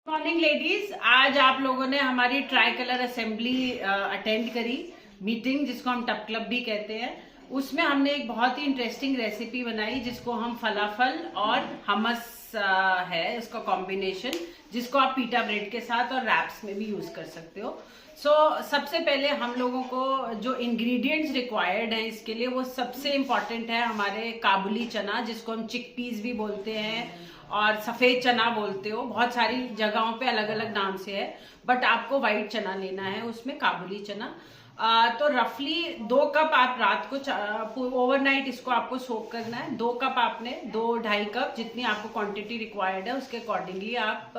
Morning ladies, आज आप लोगों ने हमारी ट्राई कलर असेंबली अटेंड करी मीटिंग, जिसको हम टप क्लब भी कहते हैं। उसमें हमने एक बहुत ही इंटरेस्टिंग रेसिपी बनाई जिसको हम फलाफल और हमस है उसका कॉम्बिनेशन, जिसको आप पीटा ब्रेड के साथ और रैप्स में भी यूज कर सकते हो। सबसे पहले हम लोगों को जो इंग्रेडिएंट्स रिक्वायर्ड हैं इसके लिए, वो सबसे इम्पॉर्टेंट है हमारे काबुली चना, जिसको हम चिकपीस भी बोलते हैं और सफेद चना बोलते हो। बहुत सारी जगहों पे अलग अलग नाम से है, बट आपको व्हाइट चना लेना है, उसमें काबुली चना। तो रफली 2 कप आप रात को ओवरनाइट इसको आपको सोक करना है। 2 कप आपने 2-2.5 कप जितनी आपको क्वांटिटी रिक्वायर्ड है उसके अकॉर्डिंगली आप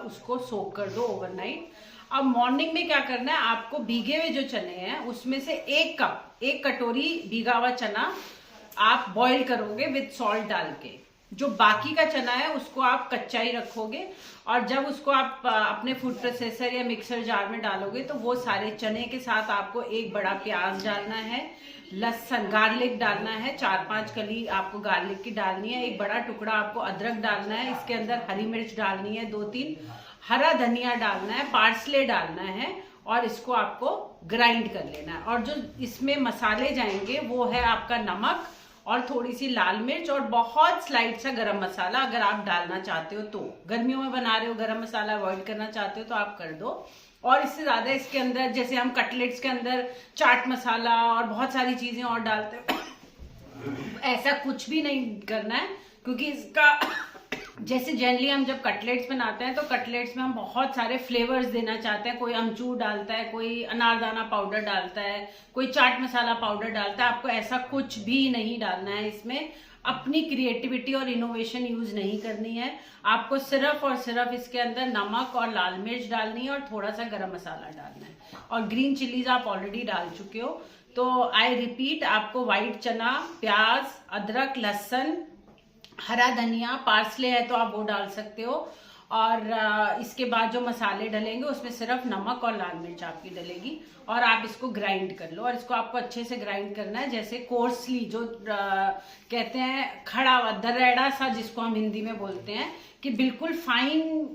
उसको सोक कर दो ओवरनाइट। अब मॉर्निंग में क्या करना है, आपको भीगे हुए जो चने हैं उसमें से 1 कटोरी भीगा हुआ चना आप बॉईल करोगे विद सॉल्ट डाल के। जो बाकी का चना है उसको आप कच्चा ही रखोगे, और जब उसको आप अपने फूड प्रोसेसर या मिक्सर जार में डालोगे तो वो सारे चने के साथ आपको 1 बड़ा प्याज डालना है, लहसुन गार्लिक डालना है, 4-5 कली आपको गार्लिक की डालनी है, 1 बड़ा टुकड़ा आपको अदरक डालना है, इसके अंदर हरी मिर्च डालनी है 2-3, हरा धनिया डालना है, पार्सले डालना है, और इसको आपको ग्राइंड कर लेना है। और जो इसमें मसाले जाएंगे वो है आपका नमक और थोड़ी सी लाल मिर्च और बहुत स्लाइड सा गरम मसाला, अगर आप डालना चाहते हो तो। गर्मियों में बना रहे हो, गरम मसाला अवॉइड करना चाहते हो तो आप कर दो। और इससे ज्यादा इसके अंदर, जैसे हम कटलेट्स के अंदर चाट मसाला और बहुत सारी चीजें और डालते हैं, ऐसा कुछ भी नहीं करना है, क्योंकि इसका जैसे जनरली हम जब कटलेट्स बनाते हैं तो कटलेट्स में हम बहुत सारे फ्लेवर्स देना चाहते हैं। कोई अमचूर डालता है, कोई अनारदाना पाउडर डालता है, कोई चाट मसाला पाउडर डालता है। आपको ऐसा कुछ भी नहीं डालना है इसमें। अपनी क्रिएटिविटी और इनोवेशन यूज नहीं करनी है। आपको सिर्फ और सिर्फ इसके अंदर नमक और लाल मिर्च डालनी है और थोड़ा सा गरम मसाला डालना है, और ग्रीन चिलीज आप ऑलरेडी डाल चुके हो। तो आई रिपीट, आपको व्हाइट चना, प्याज, अदरक, लहसुन, हरा धनिया, पार्सले है तो आप वो डाल सकते हो, और इसके बाद जो मसाले डलेंगे उसमें सिर्फ नमक और लाल मिर्च आपकी डलेगी, और आप इसको ग्राइंड कर लो। और इसको आपको अच्छे से ग्राइंड करना है, जैसे कोर्सली, जो कहते हैं खड़ा हुआ दरेड़ा सा, जिसको हम हिंदी में बोलते हैं, कि बिल्कुल फाइन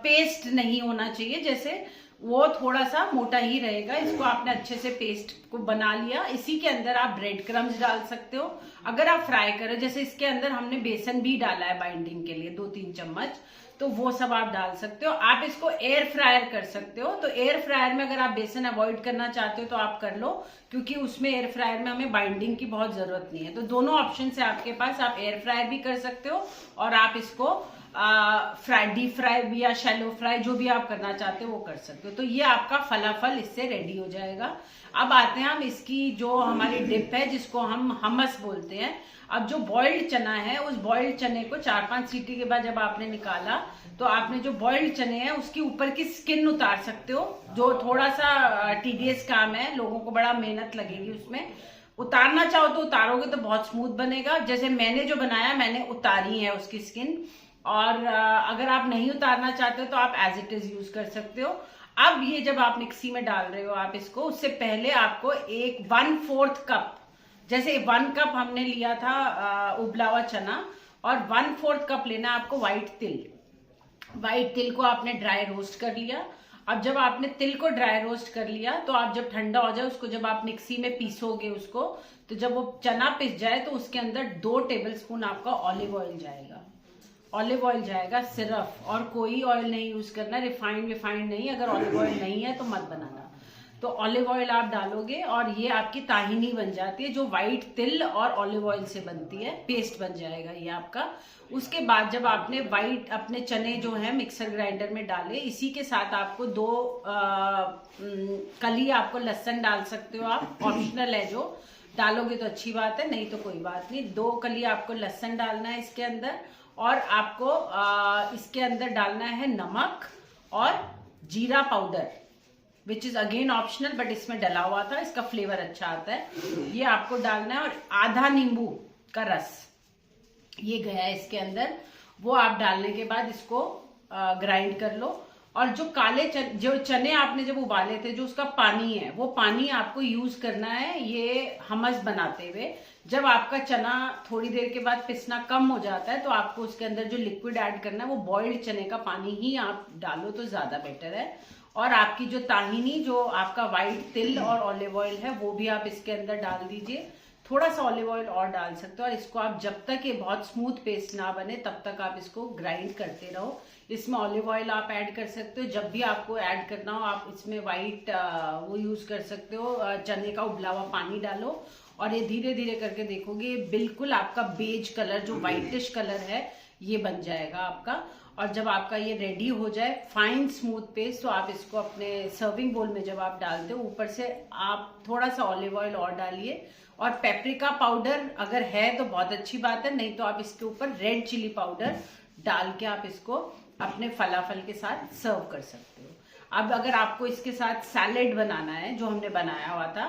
पेस्ट नहीं होना चाहिए, जैसे वो थोड़ा सा मोटा ही रहेगा। इसको आपने अच्छे से पेस्ट को बना लिया। इसी के अंदर आप ब्रेड क्रम्स डाल सकते हो, अगर आप फ्राई करो। जैसे इसके अंदर हमने बेसन भी डाला है बाइंडिंग के लिए 2-3 चम्मच, तो वो सब आप डाल सकते हो। आप इसको एयर फ्रायर कर सकते हो, तो एयर फ्रायर में अगर आप बेसन अवॉइड करना चाहते हो तो आप कर लो, क्योंकि उसमें एयर फ्रायर में हमें बाइंडिंग की बहुत जरूरत नहीं है। तो दोनों ऑप्शन है आपके पास, आप एयर फ्रायर भी कर सकते हो और आप इसको डीप फ्राई भी या शैलो फ्राई, जो भी आप करना चाहते हो वो कर सकते हो। तो ये आपका फलाफल इससे रेडी हो जाएगा। अब आते हैं हम इसकी जो हमारी डिप है, जिसको हम हमस बोलते हैं। अब जो बॉइल्ड चना है, उस बॉइल्ड चने को 4-5 सीटी के बाद जब आपने निकाला, तो आपने जो बॉइल्ड चने हैं उसकी ऊपर की स्किन उतार सकते हो, जो थोड़ा सा टीडियस काम है, लोगों को बड़ा मेहनत लगेगी उसमें। उतारना चाहो तो उतारोगे तो बहुत स्मूथ बनेगा। जैसे मैंने जो बनाया, मैंने उतारी है उसकी स्किन, और अगर आप नहीं उतारना चाहते हो तो आप एज इट इज यूज कर सकते हो। अब ये जब आप मिक्सी में डाल रहे हो आप इसको, उससे पहले आपको 1/4 कप, जैसे 1 कप हमने लिया था उबला हुआ चना, और 1/4 कप लेना आपको व्हाइट तिल। व्हाइट तिल को आपने ड्राई रोस्ट कर लिया। अब जब आपने तिल को ड्राई रोस्ट कर लिया, तो आप जब ठंडा हो जाए उसको, जब आप मिक्सी में पीसोगे उसको, तो जब वो चना पिस जाए तो उसके अंदर 2 टेबलस्पून आपका ऑलिव ऑयल जाएगा। ऑलिव ऑयल जाएगा सिर्फ, और कोई ऑयल नहीं यूज करना, रिफाइंड नहीं। अगर ऑलिव ऑयल नहीं है तो मत बनाना। तो ऑलिव ऑयल आप डालोगे और ये आपकी ताहिनी बन जाती है, जो व्हाइट तिल और ऑलिव ऑयल से बनती है, पेस्ट बन जाएगा ये आपका। उसके बाद जब आपने अपने चने जो है मिक्सर ग्राइंडर में डाले, इसी के साथ आपको 2 कली आपको लहसुन डाल सकते हो, आप ऑप्शनल है, जो डालोगे तो अच्छी बात है, नहीं तो कोई बात नहीं। 2 कली आपको लहसुन डालना है इसके अंदर, और आपको इसके अंदर डालना है नमक और जीरा powder, which is again optional, but इसमें डला हुआ था, इसका फ्लेवर अच्छा आता है। ये आपको डालना है, और आधा नींबू का रस ये गया है इसके अंदर, वो आप डालने के बाद इसको ग्राइंड कर लो। और जो जो चने आपने जब उबाले थे, जो उसका पानी है, वो पानी आपको यूज करना है ये हमस बनाते हुए। जब आपका चना थोड़ी देर के बाद पिसना कम हो जाता है तो आपको उसके अंदर जो लिक्विड ऐड करना है वो बॉइल्ड चने का पानी ही आप डालो तो ज्यादा बेटर है। और आपकी जो ताहिनी, जो आपका व्हाइट तिल और ऑलिव ऑयल है, वो भी आप इसके अंदर डाल दीजिए। थोड़ा सा ऑलिव ऑयल और डाल सकते हो और इसको आप जब तक ये बहुत स्मूथ पेस्ट ना बने तब तक आप इसको ग्राइंड करते रहो। इसमें ऑलिव ऑयल आप ऐड कर सकते हो, जब भी आपको ऐड करना हो आप इसमें व्हाइट वो यूज कर सकते हो, चने का उबला हुआ पानी डालो और ये धीरे धीरे करके देखोगे बिल्कुल आपका बेज कलर, जो व्हाइटिश कलर है, ये बन जाएगा आपका। और जब आपका ये रेडी हो जाए फाइन स्मूथ पेस्ट, तो आप इसको अपने सर्विंग बोल में जब आप डालते हो ऊपर से आप थोड़ा सा ऑलिव ऑयल और डालिए। और पेपरिका पाउडर अगर है तो बहुत अच्छी बात है, नहीं तो आप इसके ऊपर रेड चिली पाउडर डाल के आप इसको अपने फलाफल के साथ सर्व कर सकते हो। अब अगर आपको इसके साथ सैलेड बनाना है, जो हमने बनाया हुआ था,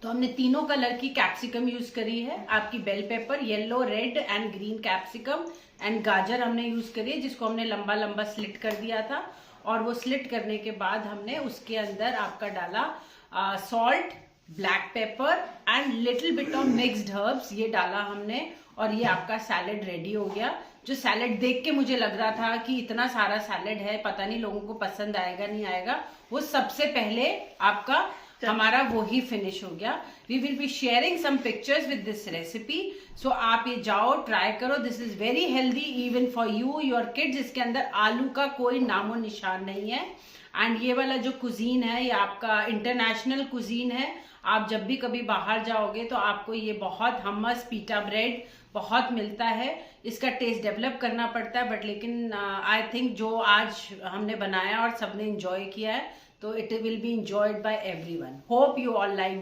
तो हमने तीनों कलर की कैप्सिकम यूज करी है। आपकी bell pepper, yellow, red and green capsicum and गाजर हमने यूज करी है, जिसको हमने लंबा लंबा स्लिट कर दिया था। और वो स्लिट करने के बाद हमने उसके अंदर आपका डाला salt, black pepper and little bit of mixed herbs, ये डाला हमने। और ये आपका सैलेड रेडी हो गया। जो सैलेड देख के मुझे लग रहा था कि इतना सारा सैलेड है, पता नहीं लोगों को पसंद आएगा नहीं आएगा, वो सबसे पहले आपका हमारा वो ही फिनिश हो गया। We will be sharing some pictures with this recipe, so आप ये जाओ ट्राई करो। This is very healthy even for you, your kids. इसके अंदर आलू का कोई नामो निशान नहीं है। एंड ये वाला जो कुजीन है ये आपका इंटरनेशनल कुजीन है। आप जब भी कभी बाहर जाओगे तो आपको ये बहुत हमस, पीटा ब्रेड बहुत मिलता है। इसका टेस्ट डेवलप करना पड़ता है, बट लेकिन आई थिंक जो आज हमने बनाया और सबने इंजॉय किया है, तो it will be enjoyed by everyone. Hope you all like